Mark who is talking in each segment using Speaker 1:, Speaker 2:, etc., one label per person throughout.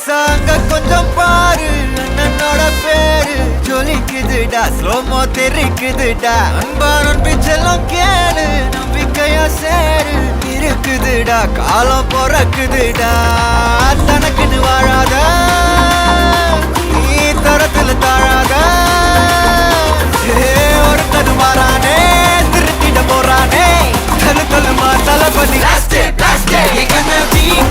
Speaker 1: நைசாங்க கொஞ்சம் பாரு அண்ணனோட பேரு ஜொலிக்குதுடா ஸ்லோமோ தெரிக்குதுடா அன்பாரன் பிச்செல்லாம் கேளு நம்பிக்கையா சேரு இருக்குதுடா காலம் பொறக்குதுடா தனக்குன்னு வாழாத நீ தரத்துல தாழாத ஒருத்தது மாறானே திருத்திட போறானே தலு தலுமா தளபதி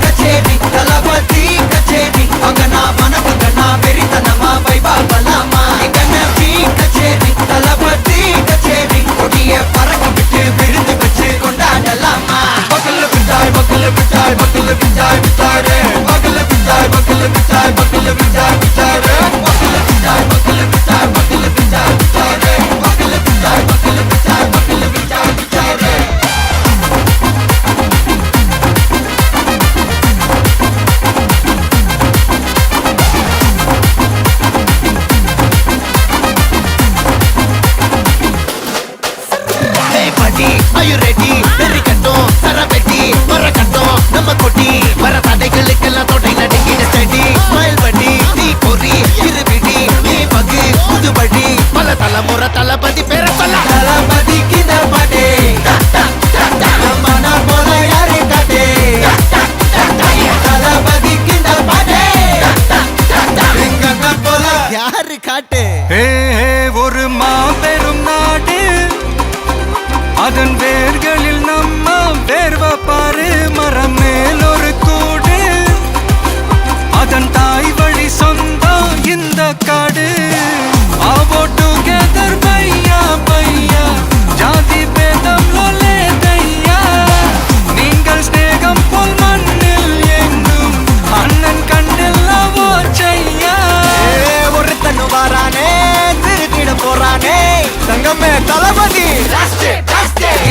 Speaker 1: கச்சேரி தளபதி கச்சேரி அங்கனா மனசுங்கனா வெறித்தனமா வைபா பலாமா கனவி கச்சேரி தளபதி கச்சேரி கொடிய பறக்க விட்டு விருந்து வச்சு கொண்டாடலாமா பக்கல பிட்டாய் பக்கல பிட்டாய் பக்கல பிட்டாய் பிட்டாரே பக்கல பிட்டாய் பக்கல பிட்டாய் பக்கல பிட்டாய் பிட்டாரே பக்கல பிட்டாய் பக்கல பிட்டாய் பக்கல பிட்டாய் பிட்டாரே பக்கல பிட்டாய் பக்கல பிட்டாய் பக்கல பிட்டாய் பிட்டாரே Are you ready? Very கட்டும் சரபெட்டி வர கட்டும் நம்ம கொட்டி வர தடைகளுக்கெல்லாம் தொடை நடுங்கிட ஸ்டடி ஸ்மைல் பண்ணி நீ பொறி இருவிடி நீ பகு புதுபடி பல தலைமுறை தளபதி பேர சொல்ல தளபதி கித பாட்டே மன போல யாரு காட்டே தளபதி கித பாட்டே எங்க போல யாரு காட்டே
Speaker 2: ஒரு மாபெரும் நாடு அதன் வேர்களில் நம்ம வேர்வ பாரு மரம் மேல் ஒரு கூடு அதன் தாய் வழி சொந்தம் இந்த காடு ஆவோ டுகெதர் பையா பையா ஜாதி பேதம் லோலே தையா நீங்கள் ஸ்நேகம் போல் மண்ணில் எங்கும் அண்ணன் கண்டில்லவோ செய்யா
Speaker 1: ஒருத்தனு வாரானே திருத்திட போறானே தங்கமே தளபதி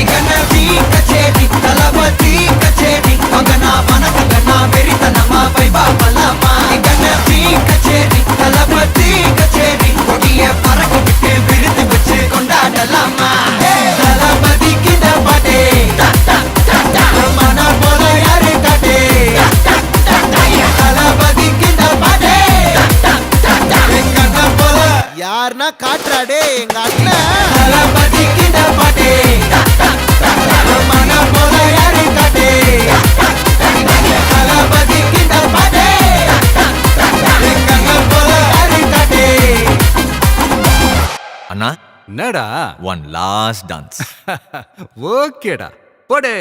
Speaker 1: கனவி கச்சேரி தளபதி கச்சேரி அங்கனா மனசங்கனா வெறித்தனமா வைபா பலாமா கனவி கச்சேரி தளபதி கச்சேரி கொடிய பறக்க விட்டு விருந்து வச்சு கொண்டாடலாமா தளபதி கிட்ட பாட்டே மன போல யாரு காட்டே தளபதி கிட்ட பாட்டே எங்க அண்ணன் போல யாருன்னா காட்டுறாடே எங்க அண்ணன் தளபதி கிட்ட பாட்டே மன போல யாரு காட்டே தளபதி கிட்ட பாட்டே எங்க அண்ணன் போல யாரு காட்டே
Speaker 3: அண்ணா
Speaker 2: என்னடா
Speaker 3: one last dance
Speaker 2: ஓகேடா போடே